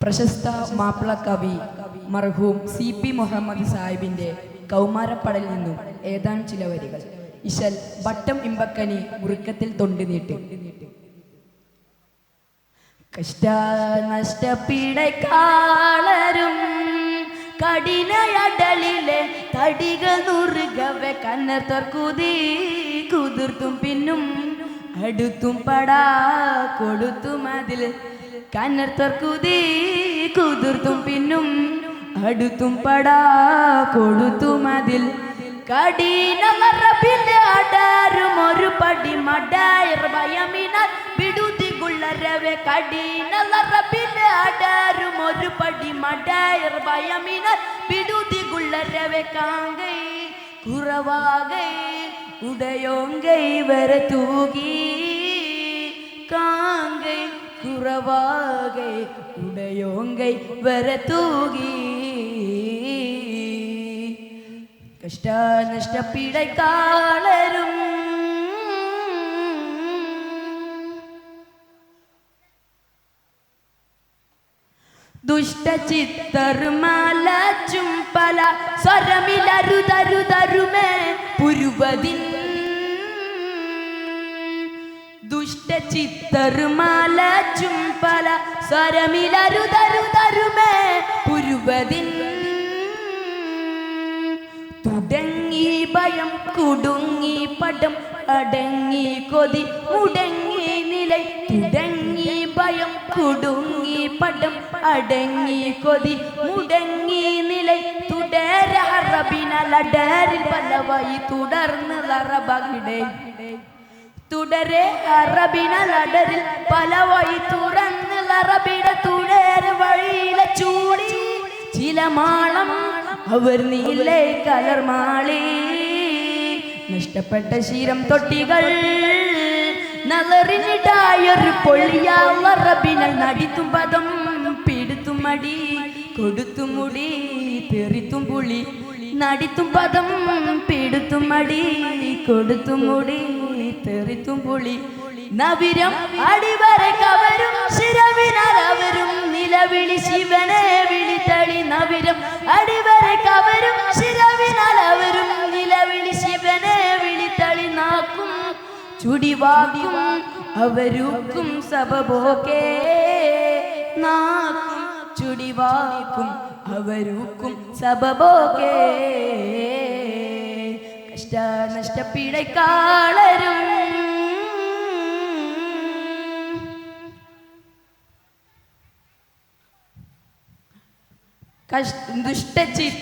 പ്രശസ്ത മാപ്പിള കവി മർഹൂം CP മുഹമ്മദ് സാഹിബിന്റെ കൗമാരപ്പടയിൽ നിന്നും ഏതാനും ചില വരികൾ. ഇശൽ വട്ടം ഇമ്പക്കനി മുറുക്കത്തിൽ തൊണ്ടി നീട്ടി. കഷ്ടനഷ്ടപീഡക്കാളരും കഠിനയടലിലെ തടികൾ നുറുകവെ കന്നത്തർ കുതിർത്തും പിന്നും അടുത്തും പടാ കൊടുത്തും അതിൽ കന്നത്തർ കുതിർത്തും പിന്നും അടുത്തും പടാ കൊടുത്തും അതിൽ കഠിനമറപ്പിലെ അടാരും ഒരു പടി മടായർ ഭയമിനാൽ വിടുതികുള്ളരവെ കഠിനമറപ്പിലെ അടാരും ഒരു പടി മടായർ ഭയമിനാൽ വിടുതികുള്ളരവെ കാങ്കൈ കുറവാകൈ ഉടയോങ്കൈ വരെ തൂകി കാങ്കൈ കുറവാകൈ ഉടയോങ്കൈ വരെ തൂകി കഷ്ടനഷ്ടപീഡക്കാളരും ദുഷ്ടചിത്തർമാലച്ചും പല സ്വരമിലരുതരുതരുമേ പുരുവതിൻ ദുഷ്ടചിത്തർമാലച്ചും പല സ്വരമിലരുതരുതരുമേ പുരുവതിൻ തുടങ്ങി ഭയം കുടുങ്ങി പടം അടങ്ങി കൊതി മുടങ്ങി നിലൈ തുടങ്ങി ഭയം കുടുങ്ങി പടം അടങ്ങി കൊതി മുടങ്ങി നിലൈ തുടരബിനലടരിൽ പലവായി തുടർന്ന് ലറബകിടെ തുടരെ അറബിനലടരിൽ പലവായി തുറന്ന് ലറബിടെ തുടര വഴിയിലെ ചൂടി ചിലമാളം അവർ നീലേ കലർമാളി നഷ്ടപ്പെട്ട ശീരം തൊട്ടികൾ നളറിനിടായൊരു പൊള്ളിയാറബിനൽ നടിത്തും പദം പിടുത്തും മടി കൊടുത്തും മുടി തെറിത്തും പുളി നടിത്തും പദം പിടുത്തും മടി കൊടുത്തും മുടി തെറിത്തും പുളി നവിരം അടിവരെ കവരും ശിരവിനാൽ അവരും നിലവിളി ശിവനെ വിളിത്തളി നവിരം അടിവരെ കവരും ശിരവിനാൽ അവരും നിലവിളി ശിവനെ വിളിത്തളി നാക്കും ചുടിവാക്കും അവരുക്കും സബബോക്കേ നാക്കും ചുടിവാക്കും അവരുക്കും സബബോക്കേ കഷ്ടനഷ്ടപീഡക്കാളരും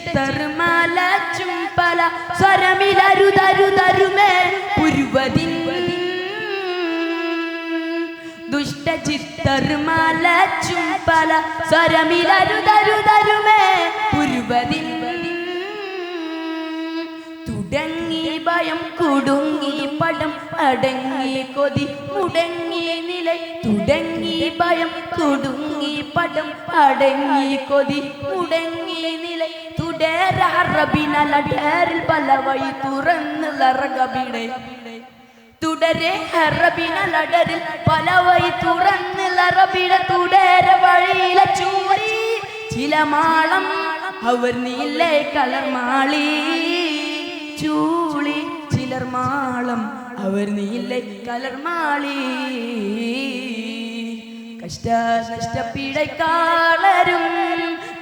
ദുഷ്ടചിത്തർമാലച്ചും പല സ്വരമിലരുതരുതരുമേ പുരുവതിൻ ദുഷ്ടചിത്തർമാലച്ചും പല സ്വരമിലരുതരുതരുമേ പുരുവതിൻ തുടങ്ങി ഭയം കുടുങ്ങി പടം അടങ്ങി കൊതി മുടങ്ങി നിലൈ തുടങ്ങി ഭയം കുടുങ്ങി പടം അടങ്ങി കൊതി മുടങ്ങി നിലൈ തുടരബിനലടരിൽ പലവഴി തുറന്ന് ലറകബിടെ തുടരെ അറബിനലടരിൽ പലവഴി തുറന്ന് ലറബിടെ തുടര വഴിയിലെ ചൂടി ചിലമാളം അവർ നീലേ കലർമാളി ചൂളി ചിലർമാളം അവർ നീലേ കലർമാളി കഷ്ടനഷ്ടപീഡക്കാളരും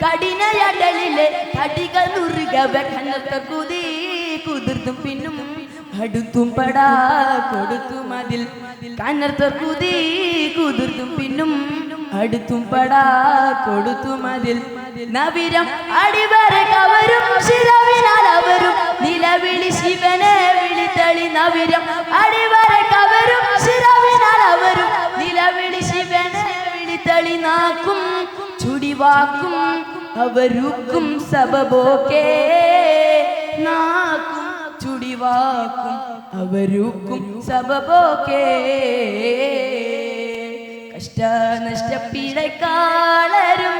കഠിനയടലിലെ തടികൾ നുറുകവെ കന്നത്ത കുതിർത്തും പിന്നും അടുത്തും പടാ കൊടുത്തും അതിൽ കന്നത്ത കുതിർത്തും പിന്നും അടുത്തും പടാ കൊടുത്തും അതിൽ നവിരം അടിവരെ കവരും ശിരവിനാൽ അവരും നിലവിളി ശിവനെ വിളിത്തളി നവിരം അടിവരെ കവരും ശിരവിനാൽ അവരും നിലവിളി ശിവനെ വിളിത്തളി നാക്കും ചുടിവാക്കും അവരുക്കും സബബോക്കേ നാക്കും ചുടിവാക്കും അവരുക്കും സബബോക്കേ കഷ്ടനഷ്ടപീഡക്കാളരും.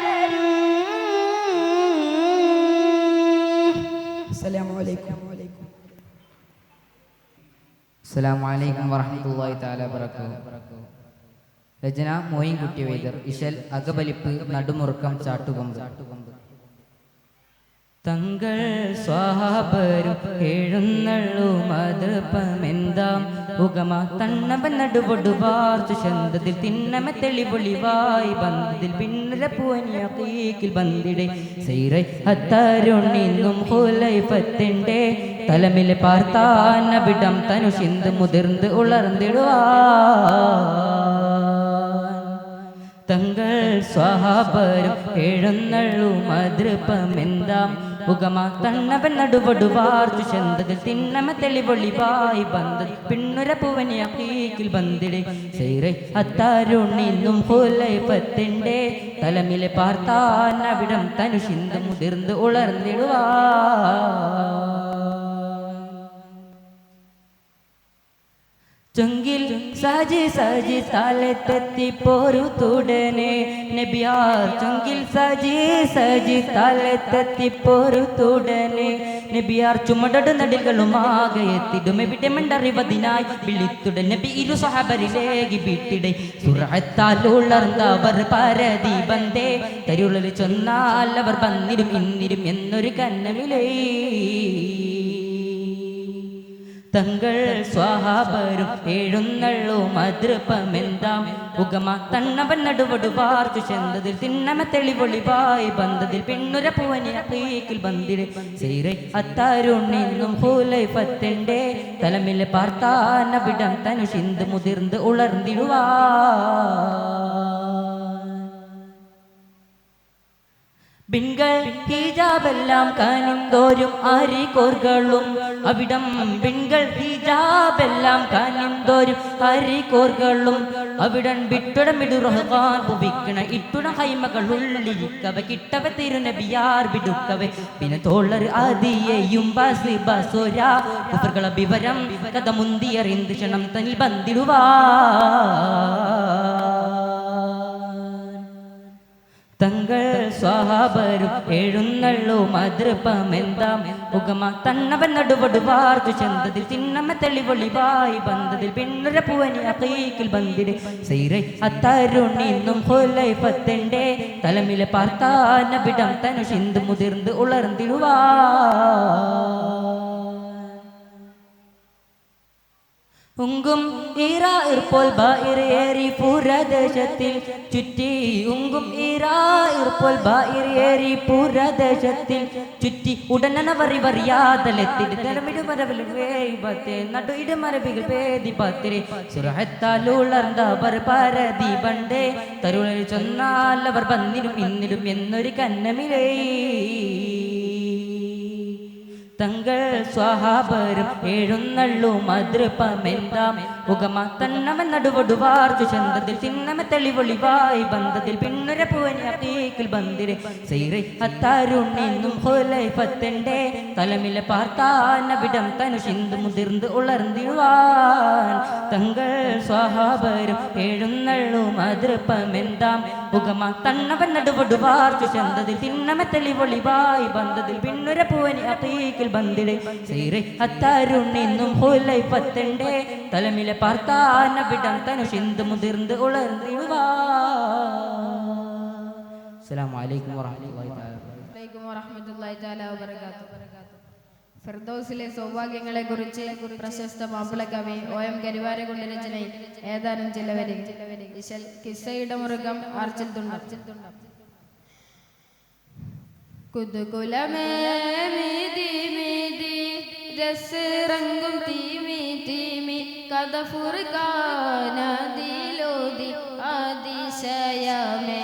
അസ്സലാമു അലൈക്കും. അസ്സലാമു അലൈക്കും വറഹ്മത്തുള്ളാഹി തആല വബറകാതുഹു. രചന മോയിൻകുട്ടി വൈദ്യർ. ഇശൽ അകബലിപ്പ് നടുമുറുക്കം ചാട്ടുകൊമ്പ്. തങ്ങൾ സ്വാഹാബരും എഴുന്നള്ളു മതപമെന്താം ഉഗമ തണ്ണവൻ നടുപൊടുവാർച്ചു ശന്തത്തിൽ തിന്നമ തെളിപൊളിവായി ബന്ധത്തിൽ പിന്നരപ്പുവനിയീക്കിൽ ബന്ധിടെ സൈറൈ അത്തരുണിന്നും ഹുലൈഫത്തിന്റെ തലമിലെ പാർത്താനവിടം തനു ചിന്ത് മുതിർന്ന് ഉളർന്നിടുവാ തങ്ങൾ സ്വാഹാബരും എഴുന്നള്ളു മതൃപമെന്താം ഉഗമ തണ്ണവൻ നടുപൊടുവാർച്ചു ശന്തത്തിൽ തിന്നമ തെളിപൊളിവായി ബന്ധ പിന്നുരപ്പുവനിയീക്കിൽ ബന്ധിടെ സൈറൈ അത്തരുണിന്നും ഹുലൈഫത്തിന്റെ തലമിലെ പാർത്താനവിടം തനു ചിന്ത് മുതിർന്ന് ഉളർന്നിടുവാ ചൊങ്കിൽ സജി സജി താലത്തെത്തി പോരു തുടനെ നബിയാർ ചൊങ്കിൽ സജി സജി താലത്തെത്തി പോരു തുടനെ നബിയാർ ചുമടട് നടികളുമാകെ എത്തിടുമെവിടെ മണ്ടറിവതിനായി വിളിത്തുടൻ നബി ഇരു സഹബരിലേക്ക് വിട്ടിടെ സുറത്താൽ ഉളർന്നവർ പരതി ബന്ധേ തരുളൽ ചൊന്നാൽ അവർ വന്നിരും ഇന്നിരും എന്നൊരു കന്നമിലേ തങ്ങൾ സ്വാഹാബരും എഴുന്നള്ളു മതൃപമെന്താം ഉഗമ തണ്ണവൻ നടുവടുവാർച്ചു ചെന്തതിൽ തിന്നമ തെളിപൊളിവായി ബന്ധത്തിൽ പിന്നുരപ്പുവനിയീക്കിൽ ബന്ധിടെ സൈറൈ അത്തരുണിന്നും ഹുലൈഫത്തിന്റെ തലമിലെ പാർത്താനവിടം തനു ചിന്ത് മുതിർന്ന് ഉളർന്നിടുവാ ബിൻകൾ ഹിജാബെല്ലാം കാനിന്തോരും അരികോർകളും അവിടം ബിൻകൾ ഹിജാബെല്ലാം കാനിന്തോരും അരികോർകളും അവിടൻ വിട്ടുടമിടു റഹ്മാൻ പുവിക്കണ ഇട്ടുണ ഹൈമകൾ ഉള്ളിരിക്കവ കിട്ടവ തിരുനബിയാർ വിടുക്കവെ പിന്നെ തോളർ ആദിയെയും ബാസി ബാസോരാ കുഫറുകള വിവരം കഥ മുന്തിയറിന്ത് ക്ഷണം തന്നിൽ ബന്ധിടുവാ തങ്ങൾ സ്വാഹാബരും എഴുന്നള്ളു മതൃപമെന്താം ഉഗമ തണ്ണവൻ നടുവടുവാർച്ചു ചന്തത്തിൽ തിന്നമ തെളിപൊളിവായി ബന്ധത്തിൽ പിന്നുരപ്പുവനിയീക്കിൽ ബന്ധിടെ സൈറൈ അത്തരുണിന്നും ഹുലൈഫത്തിന്റെ തലമിലെ പാർത്താനവിടം തനു ചിന്ത് മുതിർന്ന് ഉളർന്നിടുവാ ഉങ്കും ഈറായിർപ്പോൾ ബായിറേറി പുരദേശത്തിൽ ചുറ്റി ഉങ്കും ഈറായിർപ്പോൾ ബായിറേറി പുരദേശത്തിൽ ചുറ്റി ഉടനവറി വറിയാതലെത്തിട്ട് തലമിടുമരവിലുപത്തെ നടു ഇടുമരവികൾ പേതി പത്തിരെ സുറഹത്താൽ ഉളർന്നവർ പരതി ബണ്ടേ തരുളിൽ ചൊന്നാൽ അവർ വന്നിരും ഇന്നിരും എന്നൊരു കന്നമിലേ തങ്ങൾ സ്വാഹാബരും എഴുന്നള്ളു മതൃപമെന്താം ഉഗമ തണ്ണവൻ നടുവടുവാർച്ചു ചന്തത്തിൽ തിന്നമ തെളിപൊളിവായി ബന്ധത്തിൽ പിന്നുരപ്പുവനിയീക്കിൽ ബന്ധിടെ സൈറൈ അത്തരുണിന്നും ഹുലൈഫത്തിന്റെ തലമിലെ പാർത്താനവിടം തനു ചിന്ത് മുതിർന്ന് ഉളർന്നിടുവാൻ തങ്ങൾ സ്വാഹാബരും എഴുന്നള്ളു മതൃപമെന്താം ഉഗമ തണ്ണവൻ നടുവടുവാർച്ചു ചന്തത്തിൽ തിന്നമ തെളിപൊളിവായി ബന്ധത്തിൽ പിന്നുരപ്പുവനിയീക്കിൽ ബന്ധിടെ സൈറൈ അത്തരുണിന്നും ഹുലൈഫത്തിന്റെ തലമിലെ പാർത്താനവിടം തനു ചിന്ത് മുതിർന്ന് ഉളർന്നിടുവാ. അസ്സലാമു അലൈക്കും വറഹ്മത്തുള്ളാഹി തആല വബറകാതുഹു. ഫിർദൗസിലെ സൗഭാഗ്യങ്ങളെ കുറിച്ച് പ്രശസ്ത മാപ്പിള കവി OM കരിവാരകുണ്ട് രചനയിൽ ഏതാനും ചില വരികൾ. കിസ്സയുടെ മുറുകം ആർച്ചിൽ തുണ്ടം. കുതുകുലമേ മീതി മീതി രസറങ്കും തീമി തീമി കഥ ഫുർഖാനദിലോതി അതിശയമേ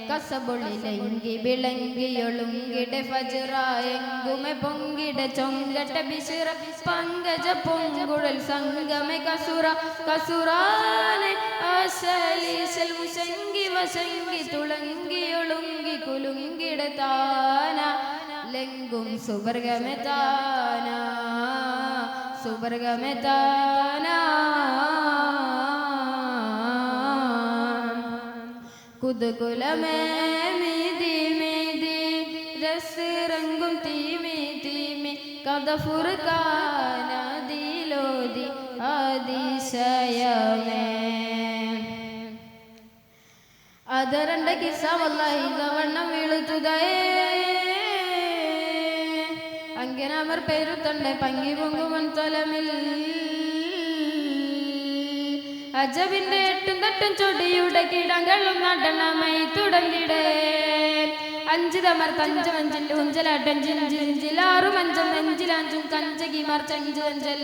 കസബുള്ളിലെങ്കി വിളങ്കിയൊളുങ്കിടെ ഫജ്റായെങ്കുമെ പൊങ്കിട ചൊങ്കട്ട ബിശിറ പങ്കജ പൊങ്കുഴൽ സംഗമെ കസുറ കസുറാനെ ആശലീശൽ മുശങ്കി വശങ്കി തുളങ്കിയൊളുങ്കി കുലുങ്കിട താന ലെങ്കും സുവർഗമെ താന സുവർഗമെ താന കുതുകുലമേ മീതി മീതി രസറങ്കും തീമി തീമി കഥ ഫുർഖാനദിലോതി അതിശയമേ അതരണ്ട കിസ്സ വല്ലാഹി വണ്ണം വീളുത്തുകയേ അങ്ങനെ അവർ പേരുത്തണ്ടേ പങ്കി പൊങ്കുവൻ തലമിൽ അജബിന്റെ എട്ടും തട്ടും ചൊടിയുടെ കിടങ്ങളും നടനമൈ തുടങ്ങിടേ അഞ്ചിതമർ തഞ്ചമഞ്ചിൽ ഉഞ്ചലാട്ടം ജിഞ്ചിഞ്ചിലാറും അഞ്ചം നെഞ്ചിലാഞ്ചും കഞ്ചകി മർച്ചഞ്ചഞ്ചൽ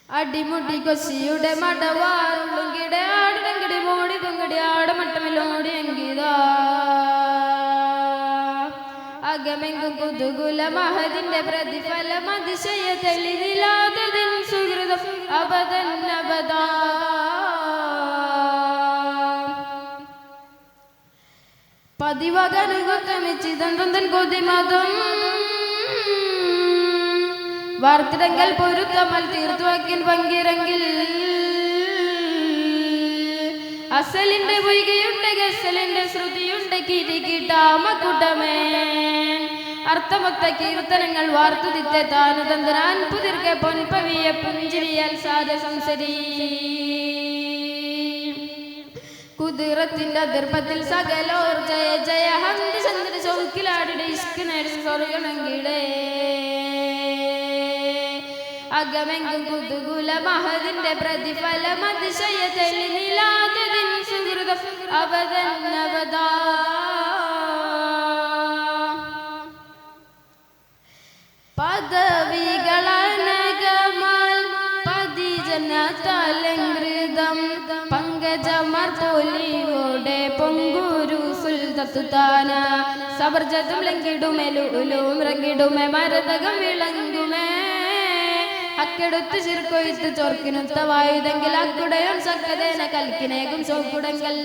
അടിമുടി കൊശിയുടെ മടവാറുളുങ്കിടെ ആടിടങ്കിടി മോടി പൊങ്കടി ആടമട്ടമിലോടി എങ്കിതാ അകമെങ്കും കുതുകുല മഹദിന്റെ പ്രതിഫലം അതിശയ തെളിവിലാതതിൻ സുഹൃതം അബദന്നബദാ പതിവകനുഗമിച്ചിതന്തൻ കൊതിമതം വാർത്തിടങ്കൽ പൊരുത്തമൽ തീർത്തുവക്കിൻ പങ്കിരങ്കിൽ അസലിന്റെ പൊയ്കയുണ്ട് ഗസലിന്റെ ശ്രുതിയുണ്ട് കിരികിട്ടാമക്കുട്ടമേ അർത്ഥമൊത്ത കീർത്തനങ്ങൾ വാർത്തുതിത്തെ താനു തന്തനാൻ പുതിർക്കെ പൊൻപവിയ പുഞ്ചിരിയാൽ സാധ സംസരീ കുതിരത്തിന്റെ അതിർപ്പത്തിൽ സകലോർ ജയ ജയ ഹന്ത് ചന്ദ്ര ചൗക്കിലാടിടെ ഇഷ്ക് നേടും സ്വർഗണങ്കിടേ അകമെങ്കും കുതുകുല മഹദിന്റെ പ്രതിഫലം അതിശയ തെളിനിലാതതിൻ സുഹൃതം അബദന്നബദാ പദവികളനഗമാൽ പതിജനതലങ്കൃതം പങ്കജമർ പോലിയോടെ പൊങ്കുരു സുൽതത്തുതാന സബർജതും ലങ്കിടുമെലുലും റങ്കിടുമെ മരതകം വിളങ്ങുമേ അക്കെടുത്ത് ചിർക്കൊയ്ത്ത് ചൊർക്കിനുത്ത വായുതെങ്കിൽ അക്കുടയും സക്കതേന കൽക്കിനേകും ചോക്കുടങ്കൽ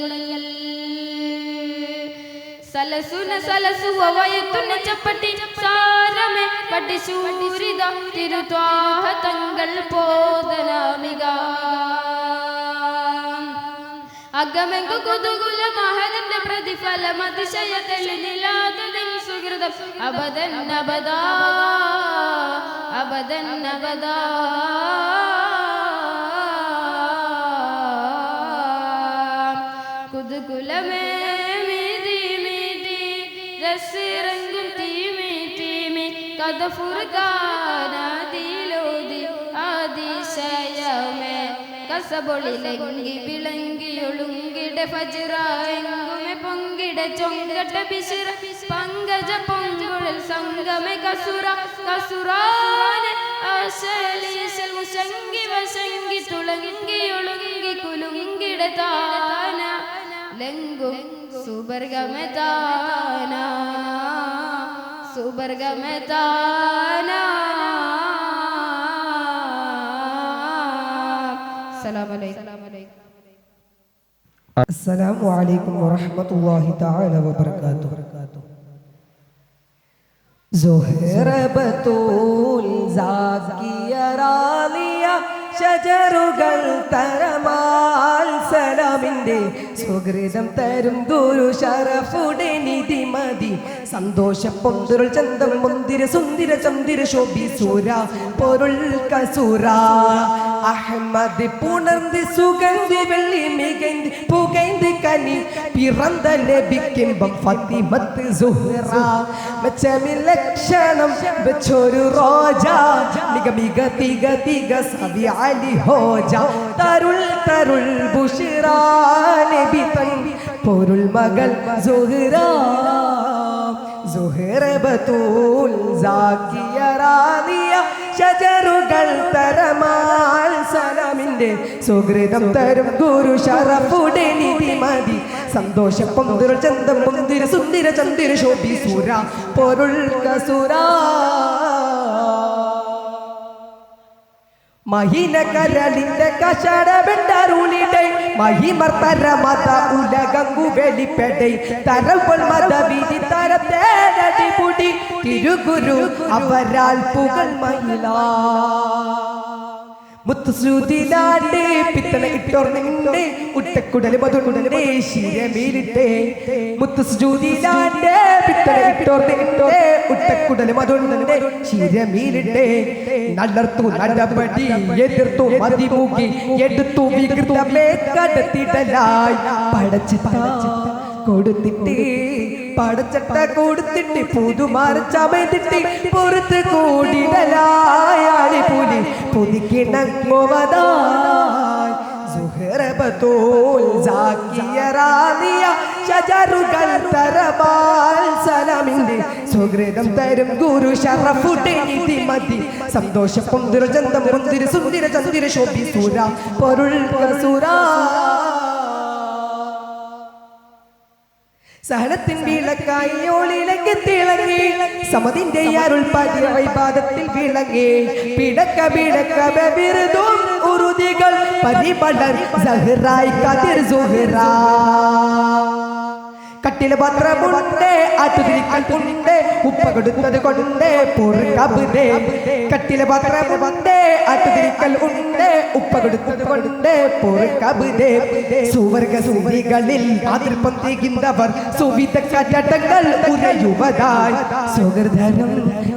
സലസുന സലസുവ വയത്തുന്ന ചപ്പട്ടി സാരമേ പട്ടിശൂരിത തിരുത്വാഹ തങ്ങൾ പോതനാമിക അകമെങ്കു കുതുകുല മഹദിന്റെ പ്രതിഫലം അതിശയ തെളിനിലാതതിൻ സുഹൃതം അബദന്നബദാ അബദന്നബദാ കുതുകുലമേ മീതി മീതി രസിറങ്ങും തീമി തീമി കഥ ഫുർഖാനാദിലോതി അതിശയമേ കസബൊളിലെങ്കി വിളങ്കിയൊളുങ്കിടെ ഫജ്റ എങ്കുമെ പൊങ്കിടെ ചൊങ്കട്ട ബിശിറ പങ്കജ പൊങ്കുഴൽ സംഗമെ കസുറ കസുറാനെ ആശലീശൽ മുശങ്കി വശങ്കി തുളങ്കിയൊളുങ്കി കുലുങ്കിടെ താന ലംഘും സുബർഗമെ താന സുബർഗമെ താന. السلام عليكم ورحمة الله تعالى وبركاته. زهر بطول زاكية راضية ഷജറുകൾ തരമാൽ സലാമിൻ്റെ സുഹൃതം തരും ദുരു ഷറഫുടെ നിധി മതി സന്തോഷ പൊന്തുരുൾ ചന്തം മുന്തിര സുന്ദര ചന്ദിര ശോഭി സൂര പൊരുൾ കസൂര അഹമ്മദ് പുണർന്ന് സുഗന്ധി വെള്ളി മികൈന്ത് പുകൈന്ത് കനി പിറந்த ലഭിക്കുമ്പം ഫത്തിമത്ത് സുഹ്റ മെച്ചമിൽ ലക്ഷണം വെച്ചൊരു റോജ മിക മിക തിക തിക സവി അലി ഹോജ തരുൾ തരുൾ ബുഷിറ നബി തൻ പൊരുൾ മകൾ സുഹ്റ സുഹ്റ ബതൂൽ സാക്കിയ റാദിയ ഷജറുകൾ തരമാൽ സലാമിൻ്റെ സുഹൃതം തരും ഗുരു ഷറഫുടെ നിധി മതി സന്തോഷ പൊന്തുരുൾ ചന്തം മുന്തിര സുന്ദര ചന്ദിര ശോഭി സൂര പൊരുൾ കസൂര മഹിന കരളിന്റെ കഷടവെണ്ടരുളിടെ മഹിമർത്തര മത ഉലകങ്കു വെളിപ്പെടെ തരവൾ മതവിധി മുത്തുസൂതിനാണ്ട് പിത്തള ഇട്ടോർന്നുണ്ട് ഉട്ടക്കുടൽ മധുണ്ട് ശിരമീലിട്ടേ മുത്തുസൂതിനാണ്ട് പിത്തള ഇട്ടോർന്നുണ്ട് ഉട്ടക്കുടൽ മധുണ്ട് ശിരമീലിട്ടേ നടർത്തു നടപടി എതിർത്തു മതിമുകി എടുത്തു വികൃതമേ കടത്തിടലായി പടച്ചിട്ട കൊടുത്തിട്ട് പടച്ചട്ട കൊടുത്തിട്ട് പുതുമാറി ചമയ്ത്തിട്ട് പുറത്ത് കൂടിടലായി പുലി പുതുക്കിണങ്ങുവതായി സുഹറബത്തോൽ സാക്കിയ റാദിയ ശജറുകൾ തരബാൽ സലാമിന്റെ സുഹൃതം തരും ഗുരു ഷറഫുടെ നിധിമതി സന്തോഷ പൊന്തിര ചന്തം പൊന്തിര സുന്ദര ചന്ദിര ശോഭി സൂര പൊരുൾ സൂരാ സഹനത്തിൻ വിളക്കായി ഓളിലങ്ങി തിളങ്ങി സമതിന്റെ അരുൾ പതിപാദത്തിൽ വിളങ്ങി പിടക്ക പിടക്ക ബിരുദും ഉറുദികൾ പരിമളർ സഹറായി കതിർ സുഹറാ കട്ടില പത്രമുണ്ട് ആറ്റുതിരിക്കൽ ഉണ്ട് ഉപ്പ കൊടുത്തത് കൊണ്ട് പൊറുകബുദേ കട്ടില പത്രമുണ്ട് ആറ്റുതിരിക്കൽ ഉണ്ട് ഉപ്പ കൊടുത്തത് കൊണ്ട് പൊറുകബുദേ സുവർഗ സുവികളിൽ മാതൃപ്പം തികിന്തവർ സുവിധ കറ്റടങ്ങൾ ഉരയുവതായി സുഹൃദരം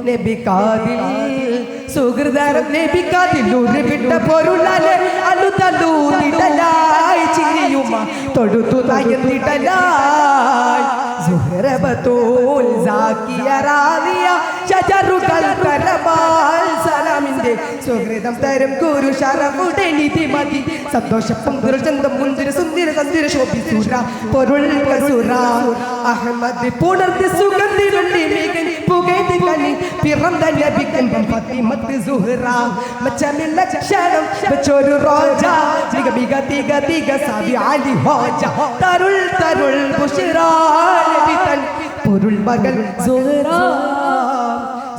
നബികാതിൽ സുഹൃദരം നബികാതിൽ ഉരുവിട്ട പൊരുളാലെ അലുതലൂതിടലായി ചിരിയുമ തൊടുത്തു നയന്നിടലായി സുഹറബത്തോൽ സാക്കിയ റാദിയ ശജറുകൾ തരബാൽ സലാമിന്റെ സുഹൃതം തരും ഗുരു ഷറഫുടെ നിധിമതി സന്തോഷ പൊന്തിര ചന്തം മുന്തിര സുന്ദര സന്ദിര ശോഭി സൂര പൊരുൾ സുര അഹമ്മദ് പുണർത്തി സുഗന്ധിലുള്ളി മികൻ പുകൈതി കനി പിറന്ന നബിക്കമ്പം ഫാത്തിമത്ത് സുഹറ മച്ചമിൽ ലക്ഷണം വെച്ചൊരു റോജ മിക മിക തിക തിക സാബി അലി ഹോജ തരുൾ തരുൾ ബുഷിറാ നബിതൻ പൊരുൾ മകൾ സുഹറ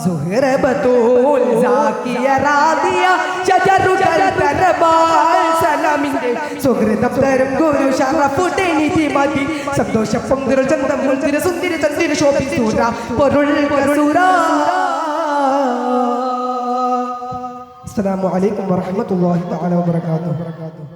സുഹറബത്തോൽ സാക്കിയ റാദിയ ശജറുകൾ തരബാൽ സലാമിന്റെ സുഹൃതം തരും ഗുരു ഷറഫുടെ നിധിമതി സന്തോഷ പൊന്തിര ചന്തം മുന്തിര സുന്ദര ചന്ദിര ശോഭി സൂര പൊരുൾ സൂര. അസ്സലാമു അലൈക്കും വറഹ്മത്തുള്ളാഹി തആല വബറകാതുഹു.